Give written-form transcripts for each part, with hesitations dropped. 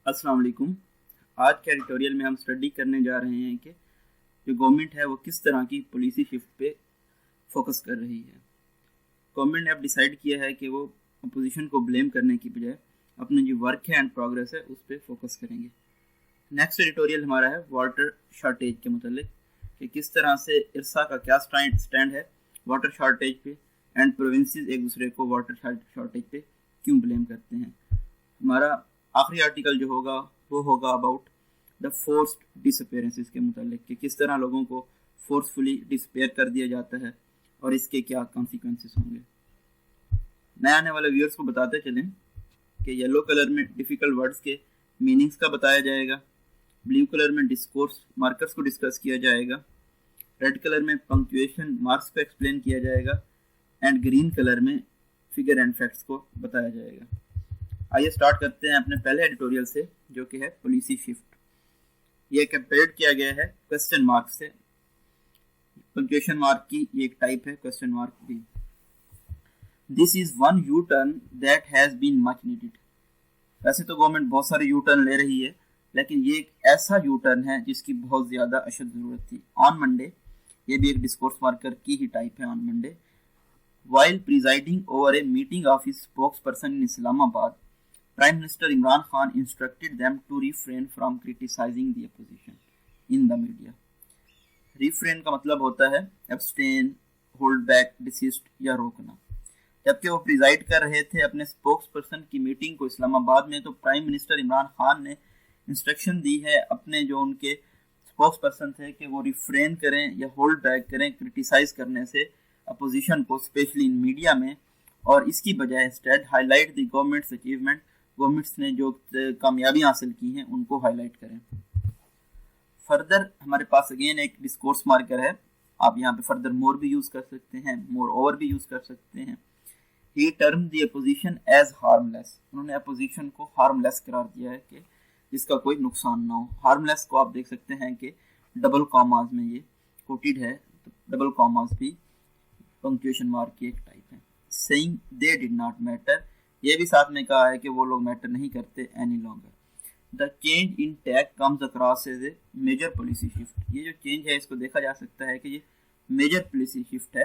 अस्सलाम वालेकुम। आज के एडिटोरियल में हम स्टडी करने जा रहे हैं कि जो गवर्नमेंट है वो किस तरह की पॉलिसी शिफ्ट पे फोकस कर रही है। गवर्नमेंट ने अब डिसाइड किया है कि वो अपोजिशन को ब्लेम करने की बजाय अपने जो वर्क है एंड प्रोग्रेस है उस पर फोकस करेंगे। नेक्स्ट एडिटोरियल हमारा है वाटर शॉर्टेज के मतलब कि किस तरह से इरसा का क्या स्टैंड है वाटर शॉर्टेज पे एंड प्रोविंसेस एक दूसरे को वाटर शॉर्टेज पे क्यों ब्लेम करते हैं। हमारा आखिरी आर्टिकल जो होगा वो होगा अबाउट द फोर्स्ड डिसअपेरेंसेस के मतलब कि किस तरह लोगों को फोर्सफुली डिसअपेयर कर दिया जाता है और इसके क्या कॉन्सिक्वेंसेस होंगे। नए आने वाले व्यूअर्स को बताते चलें कि येलो कलर में डिफ़िकल्ट वर्ड्स के मीनिंग्स का बताया जाएगा, ब्लू कलर में डिस्कोर्स मार्कर्स को डिस्कस किया जाएगा, रेड कलर में पंक्चुएशन मार्क्स को एक्सप्लेन किया जाएगा एंड ग्रीन कलर में फिगर एंड फैक्ट्स को बताया जाएगा। आइए स्टार्ट करते हैं अपने पहले एडिटोरियल से जो कि है पॉलिसी शिफ्ट। ये कंपेयर किया गया है क्वेश्चन मार्क से। पंक्चुएशन मार्क की ये एक टाइप है क्वेश्चन मार्क भी। This is one U turn that has been much needed. वैसे तो गवर्नमेंट बहुत सारे यू टर्न ले रही है लेकिन ये एक ऐसा यू टर्न है जिसकी बहुत ज़्यादा अशद ज़रूरत थी। ऑन मंडे, ये भी एक डिस्कोर्स मार्कर की ही टाइप है। On Monday while presiding over a meeting of his spokesperson in Islamabad, Prime Minister Imran Khan instructed them to refrain from criticizing the opposition in the media. Refrain का मतलब होता है abstain, hold back, desist या रोकना। जबकि वो preside कर रहे थे अपने स्पोक्सपर्सन की मीटिंग को इस्लामाबाद में, तो प्राइम मिनिस्टर इमरान खान ने इंस्ट्रक्शन दी है अपने जो उनके स्पोक्सपर्सन थे कि वो रिफ्रेन करें या होल्ड बैक करें क्रिटिसाइज करने से अपोजिशन को, स्पेशली इन मीडिया में, और इसकी बजाय instead highlight the governments achievement, governments ने जो कामयाबी हासिल की हैं उनको हाईलाइट करें। फर्दर हमारे पास अगेन एक डिस्कोर्स मार्कर है। आप यहाँ पे फर्दर मोर भी यूज कर सकते हैं, मोर ओवर भी यूज कर सकते हैं। He term the opposition as harmless. उन्होंने अपोजिशन को हार्मलेस करार दिया है कि जिसका कोई नुकसान ना हो। हार्मलेस को आप देख सकते हैं कि डबल कॉमास में ये कोटेड है, तो डबल कॉमास भी पंक्चुएशन मार्क की एक टाइप है। Saying they did not matter, ये भी साथ में कहा है कि वो लोग मैटर नहीं करते any longer. The change in tag comes across as a major policy shift. ये जो चेंज है इसको देखा जा सकता है कि ये मेजर पॉलिसी शिफ्ट है,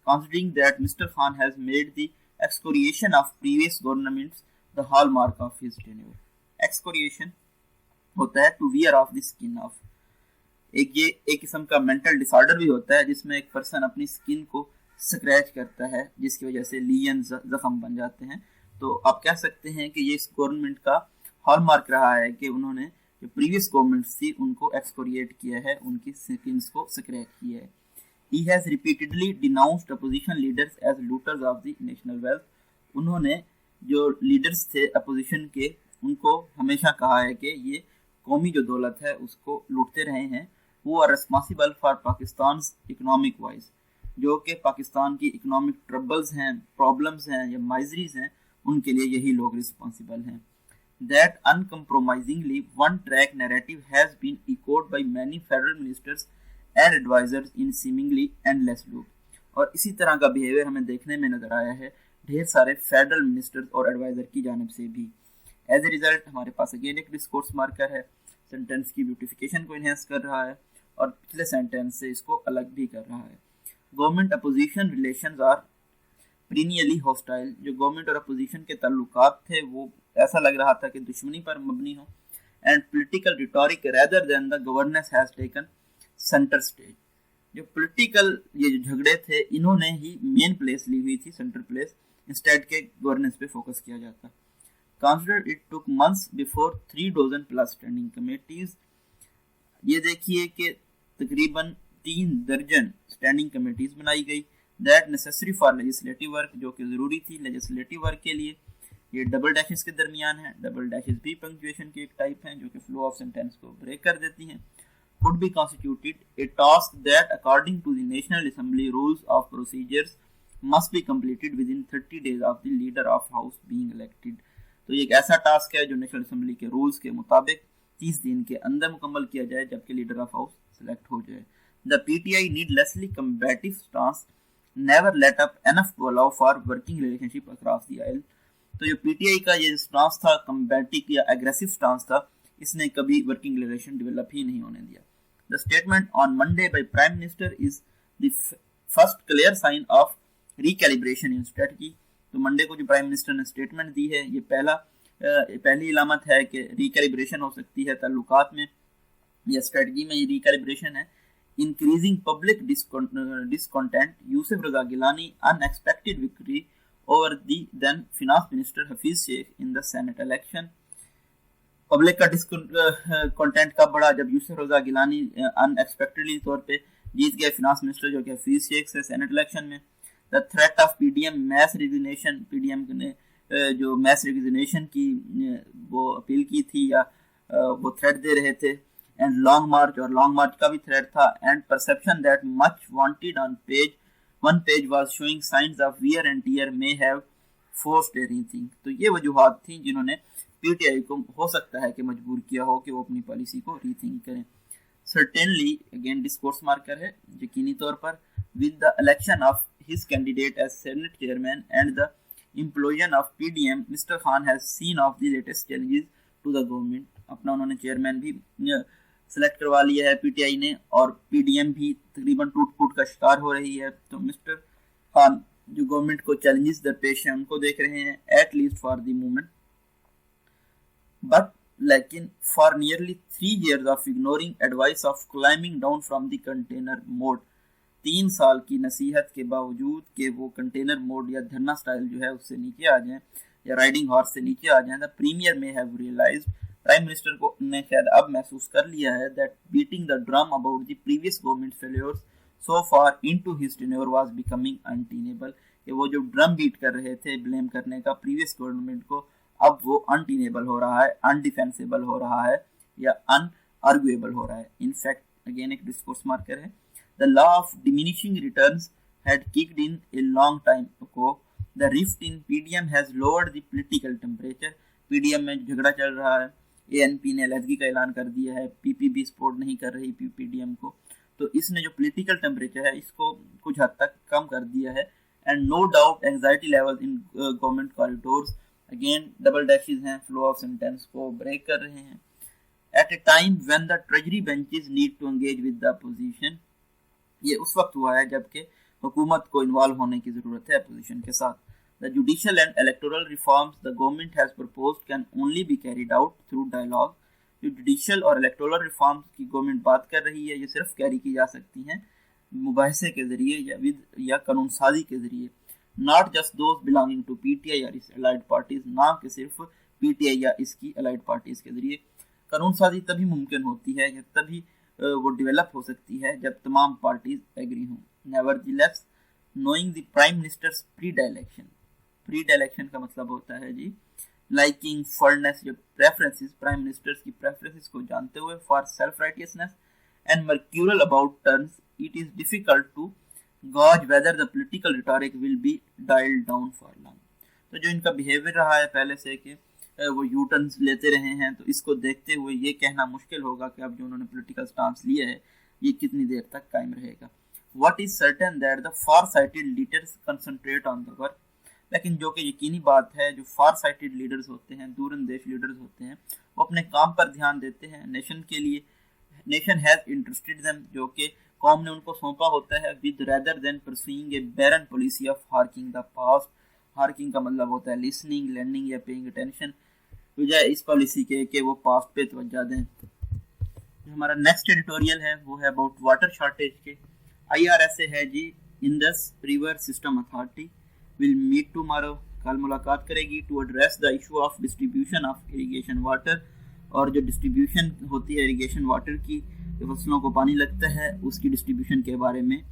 considering that mister Khan has made the excoriation of previous governments the hallmark of his tenure. Excoriation होता है to wear off the skin off. ये एक किस्म का मेंटल डिसऑर्डर भी होता है जिसमें एक पर्सन अपनी स्किन को स्क्रैच करता है जिसकी वजह से लीजन जख्म बन जाते हैं। तो आप कह सकते हैं कि ये इस गवर्नमेंट का हॉलमार्क रहा है कि उन्होंने जो प्रीवियस गवर्नमेंट्स थी उनको एक्सकोरिएट किया है, उनकी स्किन्स को स्क्रैच किया है। He has repeatedly denounced opposition leaders as looters of the national wealth. उन्होंने जो लीडर्स थे अपोजिशन के उनको हमेशा कहा है कि ये कौमी जो दौलत है उसको लूटते रहे हैं। वो are responsible for Pakistan economic wise, जो कि पाकिस्तान की इकोनॉमिक ट्रबल्स हैं, प्रॉब्लम्स हैं या माइजरीज हैं, उनके लिए यही लोग रिस्पॉन्सिबल हैं। That uncompromisingly one track narrative has been echoed by many federal ministers and advisers in seemingly endless loop. और इसी तरह का बिहेवियर हमें देखने में नजर आया है ढेर सारे फेडरल मिनिस्टर्स और एडवाइजर की जानिब से भी। एज ए रिजल्ट हमारे पास अगेन एक डिस्कोर्स मार्कर है, सेंटेंस की ब्यूटिफिकेशन को इन्हेंस कर रहा है और पिछले सेंटेंस से इसको अलग भी कर रहा है। Government opposition relations are periodically hostile. जो गवर्नमेंट और अपोजिशन के ताल्लुकात थे वो ऐसा लग रहा था कि दुश्मनी पर मबनी हो। And political rhetoric rather than the governance has taken centre stage. जो पॉलिटिकल ये जो झगड़े थे इन्होंने ही मेन प्लेस ली हुई थी, सेंटर प्लेस, इंस्टेड के गवर्नेंस पे फोकस किया जाता। Consider it took months before 3 dozen plus standing committees. ये देखिए कि तकरीबन 3 दर्जन स्टैंडिंग कमेटीज बनाई गई। That necessary for legislative work, जो कि ज़रूरी थी लेजिस्लेटिव वर्क के लिए। ये डबल डैशेस के दरमियान है। डबल डैशेस भी पंक्चुएशन की एक टाइप है जो कि फ्लो ऑफ सेंटेंस को ब्रेक कर देती हैं। Could be constituted a task that according to the National Assembly rules of procedures must be completed within 30 days of the leader of house being elected. तो ये एक ऐसा task है जो नेशनल असेंबली के रूल्स के मुताबिक 30 दिन के अंदर मुकम्मल किया जाए जबकि लीडर ऑफ हाउस सेलेक्ट हो जाए। The PTI needlessly combative stance never let up enough to allow for working relationship across the aisle. तो जो पीटीआई का ये स्टांस था, कम्बैटिव या एग्रेसिव स्टांस था, इसने कभी वर्किंग रिलेशन डेवलप ही नहीं होने दिया। The statement on Monday by prime minister is the first clear sign of recalibration in strategy. तो मंडे को जो प्राइम मिनिस्टर ने स्टेटमेंट दी है, ये पहली इलामत है कि रिकैलिब्रेशन हो सकती है ताल्लुकात में या स्ट्रेटजी में। ये रिकैलिब्रेशन है। Increasing public discontent, Yusuf Raza Gilani unexpected victory over the then finance minister Hafiz Sheikh in the Senate election। Public का डिसकंटेंट कब बढ़ा? जब यूसुफ रजा गिलानी अनएक्सपेक्टेडली तौर पे जीत गए फिनांस मिनिस्टर जो कि हफीज शेख से सेनेट इलेक्शन में। The threat of PDM mass resignation, PDM ने जो मैस रेजिग्नेशन की वो अपील की थी या वो थ्रेट दे रहे थे। एंड लॉन्ग मार्च, और लॉन्ग मार्च का भी थ्रेट था। And perception that much wanted on one page was showing signs of wear and tear may have forced a rethink। तो ये वजूहात थी जिन्होंने पीटीआई को हो सकता है कि मजबूर किया हो कि वो अपनी पॉलिसी को रीथिंक करें। सर्टेनली अगेन डिस्कोर्स मार्कर है यकीनी तौर पर। With the election of his candidate as senate chairman and the implosion of PDM, mister Khan has seen off the latest challenges to the government. अपना उन्होंने चेयरमैन भी select करवा लिया है पीटीआई ने, और पीडीएम भी तकरीबन टूट फूट का शिकार हो रही है। तो मिस्टर खान जो गवर्नमेंट को चैलेंजेस दरपेश हैं उनको देख रहे हैं, at least for the moment. But लेकिन for nearly 3 years of ignoring advice of climbing down from the container mode, 3 साल की नसीहत के बावजूद कि वो कंटेनर मोड या धरना स्टाइल जो है उससे नीचे आ जाएं या राइडिंग हॉर्स से नीचे आ जाएं, द प्रीमियर में हैव रियलाइज्ड, प्राइम मिनिस्टर को ने शायद अब महसूस कर लिया है that beating the drum about the previous government failures so far into his tenure was becoming untenable. कि वो जो ड्रम बीट कर रहे थे ब्लेम करने का प्रीवियस गवर्नमेंट को, अब वो अनटेनेबल हो रहा है, अनडिफेंसेबल हो रहा है या अनआर्गुएबल हो रहा है। इनफैक्ट अगेन एक डिस्कोर्स मार्कर है। The law of diminishing returns had kicked in a long time ago. The rift in PDM has lowered the political temperature. PDM में झगड़ा चल रहा है, एएनपी ने अलहदगी का ऐलान कर दिया है, पीपीबी सपोर्ट नहीं कर रही पीडीएम को। तो इसने जो पॉलिटिकल टेम्परेचर है इसको कुछ हद तक कम कर दिया है। And no doubt anxiety level in government corridors, again double dashes हैं, फ्लो ऑफ सेंटेंस को ब्रेक कर रहे हैं। At a time when the treasury benches need to engage with the opposition, ये उस वक्त हुआ है जबकि हुकूमत को इन्वॉल्व होने की जरूरत है अपोजिशन के साथ। The judicial and electoral reforms the government has proposed can only be carried out through dialogue। जो जुडिशल और इलेक्टोरल रिफॉर्म्स की गवर्नमेंट बात कर रही है ये सिर्फ कैरी की जा सकती हैं मुबाहिसे के जरिए या कानून साजी के जरिए। Not just those belonging to PTI या इस अलाइड पार्टीज, ना कि सिर्फ पीटीआई या इसकी अलाइड पार्टीज के जरिए। कानून साजी तभी मुमकिन होती है या तभी वो डेवलप हो सकती है जब तमाम पार्टीज एग्री हों। Nevertheless knowing the prime minister's predilection, predilection का मतलब होता है जी लाइकिंग, फर्नेस, जो प्रेफरेंसेस, प्राइम मिनिस्टर्स की प्रेफरेंसेस को जानते हुए for self righteousness and mercurial about turns, it is difficult to gauge whether the political rhetoric will be dialled down for long. तो जो इनका बिहेवियर रहा है पहले से कि वो यू टर्न्स लेते रहे हैं, तो इसको देखते हुए ये कहना मुश्किल होगा कि अब जो उन्होंने पॉलिटिकल स्टांस लिया है ये कितनी देर तक कायम रहेगा। What is certain that the far sighted leaders concentrate on the work, लेकिन जो कि यकीनी बात है जो फार साइटेड लीडर्स होते हैं, दूरंदेश लीडर्स होते हैं, वो अपने काम पर ध्यान देते हैं, नेशन के लिए। नेशन हैज इंटरेस्टेड देम, जो कि कौम ने उनको सौंपा होता है, with rather than pursuing a barren policy of harking the past. Harking का मतलब होता है लिसनिंग, लर्निंग या पेइंग अटेंशन, बजाय इस पॉलिसी के वो पास्ट पे तवज्जो दें। जो हमारा नेक्स्ट एडिटोरियल है वो है अबाउट वाटर शॉर्टेज के। IRSA है जी, Indus river system authority, will meet tomorrow, कल मुलाकात करेगी, to address the issue of distribution of irrigation water. और जो डिस्ट्रीब्यूशन होती है इरिगेशन वाटर की, जो फसलों को पानी लगता है उसकी डिस्ट्रीब्यूशन के बारे में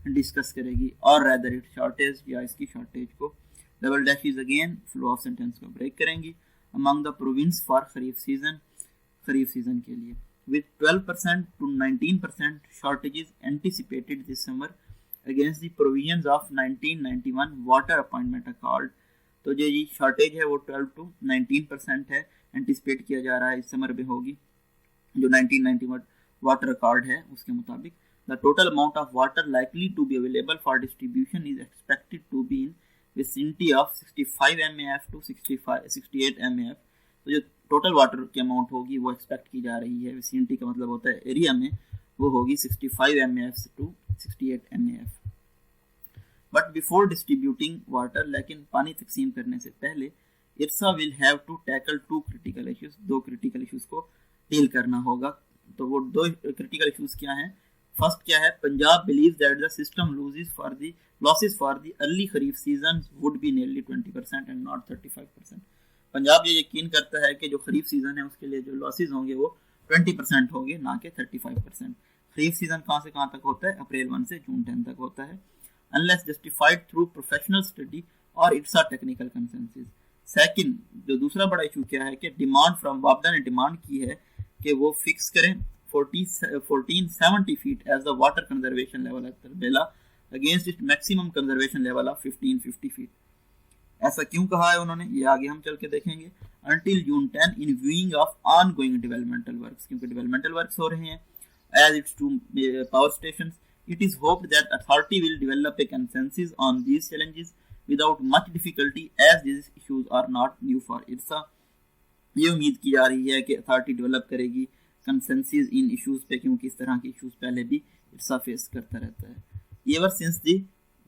डिस्कस करेगी, और रेदर इट शॉर्टेज या इसकी शॉर्टेज को। Double dashes again flow of sentence को ब्रेक करेंगी। Among the province for kharif season के लिए, with 12% to 19% shortages anticipated this summer against the provisions of 1991 Water Appointment Accord। तो जो ये शॉर्टेज है वो 12 to 19% है, एंटिसिपेट किया जा रहा है इस समर में होगी जो 1991 वाटर अकॉर्ड है उसके मुताबिक। The total amount of water likely to be available for distribution is expected to be in vicinity of 65 MAF to 68 MAF। तो जो टोटल वाटर की अमाउंट होगी वो एक्सपेक्ट की जा रही है, विसिनिटी का मतलब होता है एरिया में, वो होगी 65 MAF to 68 MAF। But before distributing water, लेकिन पानी तकसीम करने से पहले IRSA will have to tackle 2 critical issues, 2 critical issues को डील करना होगा। तो वो 2 क्रिटिकल इश्यूज क्या हैं? फर्स्ट क्या है? Punjab believe that the system losses for the early kharif season would be nearly 20% and not 35%। Punjab ये यकीन करता है कि जो खरीफ सीजन है उसके लिए जो लॉसेस होंगे वो 20% होंगे, ना कि 35%। खरीफ सीजन कहाँ से कहाँ तक होता है? अप्रैल 1 से जून 10 तक होता है। Unless justified through professional study और it's a technical consensus. Second, जो दूसरा बड़ा इशू क्या है कि डिमांड फ्रॉम वापडा ने डिमांड की है कि वो फिक्स करें 1470 feet as the water conservation level at Tarbela against it maximum conservation level of 1550 feet. ऐसा क्यों कहा है उन्होंने, ये आगे हम चल के देखेंगे। Until June 10 in viewing of ongoing developmental works, क्योंकि डेवलपमेंटल वर्क्स हो रहे हैं as it's to power stations. It is hoped that authority will develop a consensus on these challenges without much difficulty, as these issues are not new for IRSA। ये उम्मीद की जा रही है कि अथॉरिटी डेवलप करेगी कंसेंसस इन issues पे, क्योंकि इस तरह के इश्यूज पहले भी IRSA फेस करता रहता है। Ever since the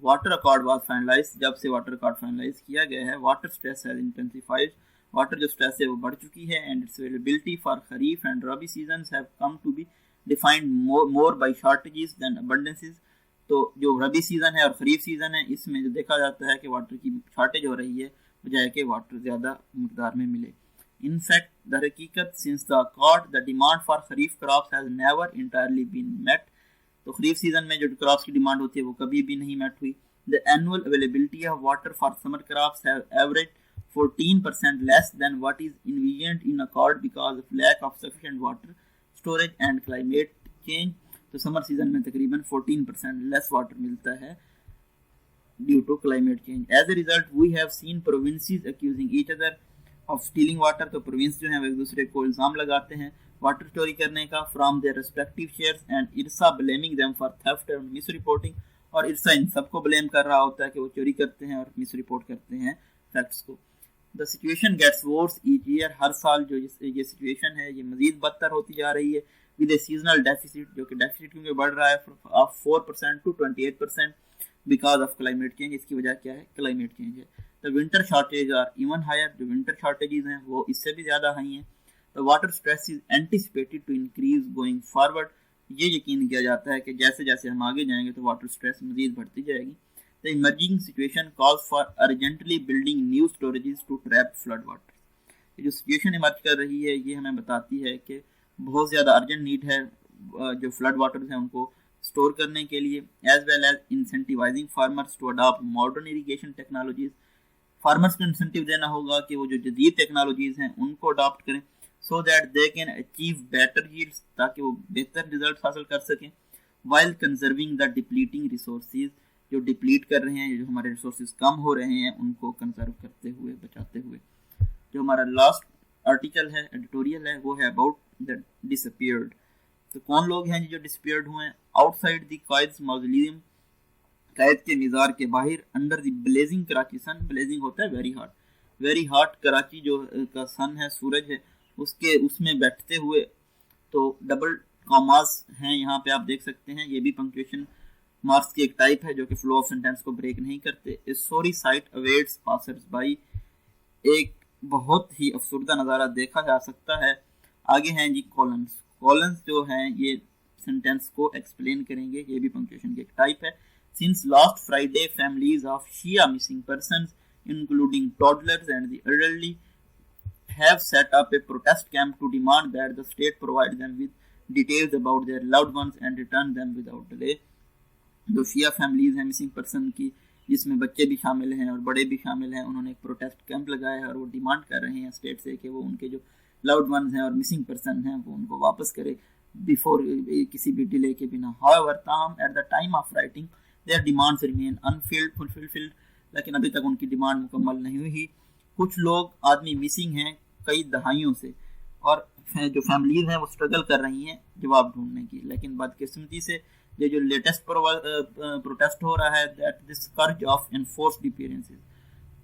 water accord was finalise, जब से वाटर अकॉर्ड फाइनलाइज किया गया है, water stress has intensified, water जो स्ट्रेस है वो बढ़ चुकी है, and its availability for kharif and rabi seasons have come to be defined more by shortages than abundances. तो जो रबी सीजन है और खरीफ सीजन है, इसमें जो देखा जाता है कि वाटर की शॉर्टेज हो रही है बजाय कि वाटर ज़्यादा मकदार में मिले। इन फैक्ट द हकीकत since the accord the demand for kharif crops has never entirely been met. तो खरीफ सीजन में जो क्रॉप्स की डिमांड होती है वो कभी भी नहीं मेट हुई। The annual availability of water for summer crops have average 14% less than what is envisioned in accord because of lack of sufficient water storage and climate change. तो समर सीजन में तकरीबन 14% लेस वाटर मिलता है due to climate change. As a result we have seen provinces accusing each other of stealing water. तो province जो है वो एक दूसरे को इल्जाम लगाते हैं वाटर चोरी करने का from their respective shares, and इरसा blaming them for theft and miss reporting. और इरसा इन सबको ब्लेम कर रहा होता है कि वो चोरी करते हैं और मिस रिपोर्ट करते हैं फैक्ट्स को। The situation gets worse each year, हर साल जो ये सिचुएशन है ये मजीद बदतर होती जा रही है। विद ए सीजनल डेफिसिट, जो कि डेफिसिट क्योंकि बढ़ रहा है of 4% to 28% because of climate change. इसकी वजह क्या है? क्लाइमेट चेंज है। The winter shortage are even higher, जो विंटर शॉर्टेजेस हैं वो इससे भी ज़्यादा हाई हैं। The water stress is anticipated to increase going forward. ये यकीन किया जाता है कि जैसे जैसे हम आगे जाएंगे तो वाटर स्ट्रेस मजीद बढ़ती जाएगी। The emerging situation calls for urgently building new storages to trap flood water। ये जो सिचुएशन इमर्ज कर रही है ये हमें बताती है कि बहुत ज़्यादा अर्जेंट नीड है जो फ्लड वाटर्स हैं उनको स्टोर करने के लिए, as well as incentivising farmers to adopt modern irrigation technologies. Farmers को इंसेंटिव देना होगा कि वो जो जदीद टेक्नोलॉजीज हैं उनको अडॉप्ट करें so that they can achieve better yields, ताकि वो बेहतर रिजल्ट हासिल कर सकें, while conserving the depleting resources, जो डिप्लीट कर रहे हैं, जो हमारे रिसोर्सेज कम हो रहे हैं उनको कंजर्व करते हुए, बचाते हुए। जो हमारा लास्ट आर्टिकल है, एडिटोरियल है, वो है अबाउट द डिसअपीयर्ड। तो कौन लोग हैं जो डिसअपीयर्ड हुए हैं? आउटसाइड द कायद्स मौजूलियम, कैद के मीज़ार के बाहर, under the blazing Karachi sun. Blazing होता है वेरी हॉट कराची जो का सन है, सूरज है, उसमें बैठते हुए। तो डबल कॉमास हैं यहाँ पे आप देख सकते हैं, ये भी पंक्चुएशन मार्क्स की एक टाइप है जो कि फ्लो ऑफ सेंटेंस को ब्रेक नहीं करते। A sorry sight awaits passers by, एक बहुत ही अफसरदा नज़ारा देखा जा सकता है। आगे हैं जी कॉलन्स जो हैं ये सेंटेंस को एक्सप्लेन करेंगे, ये भी पंक्चुएशन की एक टाइप है। Since last Friday families of Shia missing persons including toddlers and the elderly have set up a protest camp to demand that the state provide them with details about their loved ones and return them without delay. जो शिया families हैं missing person की, जिसमें बच्चे भी शामिल हैं और बड़े भी शामिल हैं, उन्होंने एक प्रोटेस्ट कैंप लगाया है और वो डिमांड कर रहे हैं स्टेट से कि वो उनके जो लव्ड वंस हैं और मिसिंग पर्सन हैं वो उनको वापस करे बिफोर किसी भी डिले के बिना। हाउएवर ताहम at the time of writing their demands remain unfulfilled, लेकिन अभी तक उनकी डिमांड मुकम्मल नहीं हुई। कुछ लोग आदमी मिसिंग हैं कई दहाइयों से, और जो फैमिलीज हैं वो स्ट्रगल कर रही हैं जवाब ढूंढने की, लेकिन बदकिस्मती से ये जो लेटेस्ट प्रोटेस्ट हो रहा है that this scourge of enforced disappearances,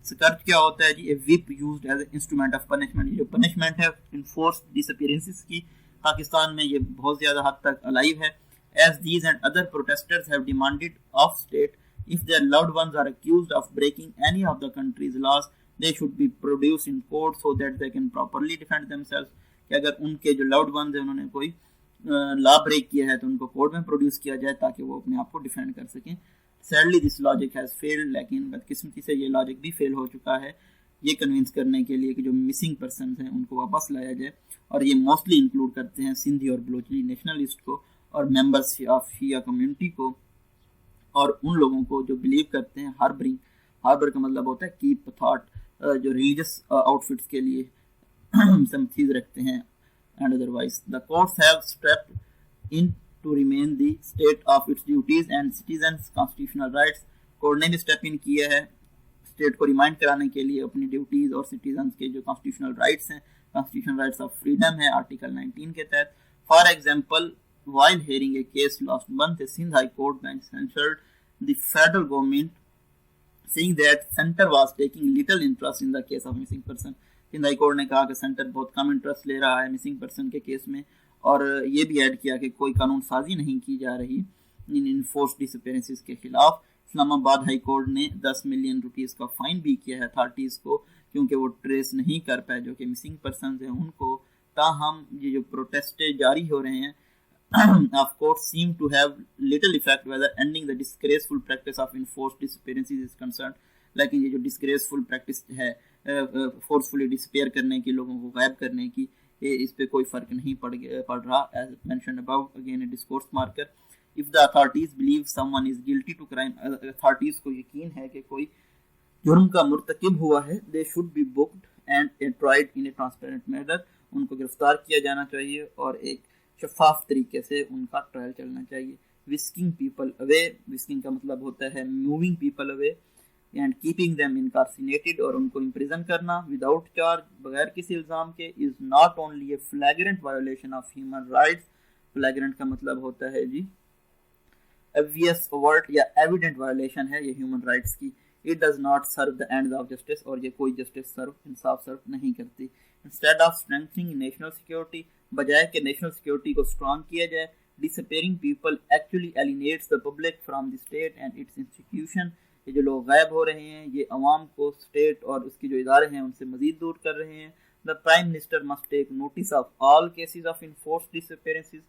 scourge क्या होता है जी? A whip used as instrument of punishment. जो पनिशमेंट है इनफोर्स्ड डिसअपीयरेंसेस की, पाकिस्तान में ये बहुत ज़्यादा हद तक अलाइव है। As these and other protesters have demanded of state, if their loved ones are accused of breaking any of the country's laws, they should be produced in court so that they can properly defend themselves। कि अगर उनके जो loved ones हैं उन्होंने कोई law break किया है तो उनको कोर्ट में प्रोड्यूस किया जाए ताकि वो अपने आप को डिफेंड कर सकें। Sadly this logic has failed, लेकिन बदकिस्मती से ये लॉजिक भी फेल हो चुका है ये कन्विंस करने के लिए कि जो मिसिंग पर्सन हैं उनको वापस लाया जाए। और ये मोस्टली इंक्लूड करते हैं सिंधी और बलोची नेशनलिस्ट को और मेंबर्स ऑफ शिया कम्युनिटी को, और उन लोगों को जो बिलीव करते हैं हार्बरिंग, हार्बर का मतलब होता है कीप थॉट, जो रिलीजियस आउटफिट्स के लिए सिंपैथीज रखते हैं। And otherwise the courts have stepped in to remind the state of its duties and citizens constitutional rights. Court ने भी स्टेप इन किया है स्टेट को रिमाइंड कराने के लिए अपनी ड्यूटीज और सिटीजन्स के जो कॉन्स्टिट्यूशनल राइट्स हैं, कॉन्स्टिट्यूशनल राइट्स ऑफ फ्रीडम है आर्टिकल 19 के तहत। For example, while hearing a case last month, the Sindh High Court bench censured the federal government, saying that center was taking little interest in the case of missing person। Sindh high court ने कहा कि centre बहुत कम interest ले रहा है missing person के case में, और ये भी ऐड किया कि कोई कानून साजी नहीं की जा रही इन इनफोर्स्ड डिसअपीयरेंसेस के खिलाफ। इस्लामाबाद हाई कोर्ट ने 10 मिलियन रुपीस का फाइन भी किया है अथॉरिटीज़ को, क्योंकि वो ट्रेस नहीं कर पाए जो कि मिसिंग पर्सन हैं उनको। ताहम ये जो प्रोटेस्ट जारी हो रहे हैं of course seem to have little effect whether ending the disgraceful practice of enforced disappearances is concerned। लेकिन ये जो disgraceful practice है forcefully disappear करने की, लोगों को गायब करने की, ये इस पे कोई फर्क नहीं पड़ रहा। as mentioned above, again a discourse marker। if the authorities believe someone is guilty to crime, authorities को यकीन है कि कोई जुर्म का मुर्तकिब हुआ है, they should be booked and tried in a transparent manner। उनको गिरफ्तार किया जाना चाहिए और एक शफाफ तरीके से उनका ट्रायल चलना चाहिए। विस्किंग पीपल अवे, विस्किंग का मतलब होता है moving people away, and keeping them incarcerated, और उनको इम्प्रिजन करना विदाउट चार्ज, बगैर किसी इल्ज़ाम के, is not only a flagrant violation of human rights. Flagrant का मतलब होता है जी ऑब्वियस, ओवर्ट या एविडेंट वायोलेशन है ये ह्यूमन राइट्स की। It does not serve the end of justice, और ये कोई जस्टिस सर्व, इंसाफ सर्व नहीं करती। Instead of strengthening national security, बजाय कि नेशनल सिक्योरिटी को स्ट्रॉन्ग किया जाए, disappearing people actually alienates the public from the state and it's institution. ये जो लोग गायब हो रहे हैं ये अवाम को स्टेट और उसके जो इदारे हैं उनसे मजीद दूर कर रहे हैं। The prime minister must take notice of all cases of enforced disappearances.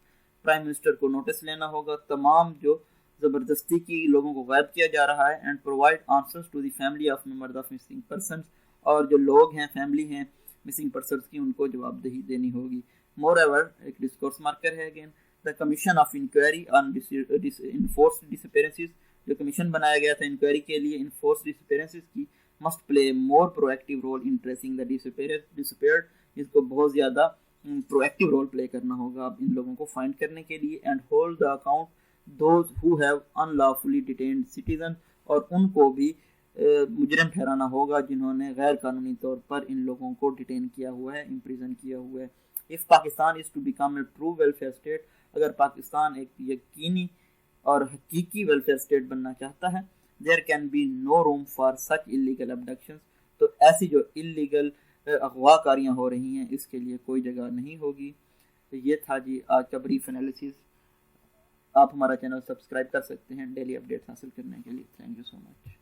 Prime minister को नोटिस लेना होगा तमाम जो ज़बरदस्ती की लोगों को गायब किया जा रहा है, and provide answers to the family of members of missing person, और जो लोग हैं फैमिली हैं मिसिंग पर्सन की उनको जवाबदेही देनी होगी। Moreover, एक डिस्कोर्स मार्कर है again, the commission of inquiry on enforced disappearances, जो कमीशन बनाया गया था इंक्वायरी के लिए इनफोर्स्ड डिसअपीयरेंसेस की, must play more proactive role in tracing the disappeared. इसको बहुत ज़्यादा प्रोएक्टिव रोल प्ले करना होगा इन लोगों को फाइंड करने के लिए, and hold the account those who have unlawfully detained citizen, और उनको भी मुजरिम ठहराना होगा जिन्होंने गैर कानूनी तौर पर इन लोगों को डिटेन किया हुआ है, इम्प्रिजन किया हुआ है। If Pakistan is to become a true welfare state, अगर पाकिस्तान एक यकीनी और हकीकी वेलफेयर स्टेट बनना चाहता है, there can be no room for such illegal abductions, तो ऐसी जो इलीगल अगवाकारियाँ हो रही हैं इसके लिए कोई जगह नहीं होगी। तो ये था जी आज का ब्रीफ एनालिसिस। आप हमारा चैनल सब्सक्राइब कर सकते हैं डेली अपडेट्स हासिल करने के लिए। Thank you so much.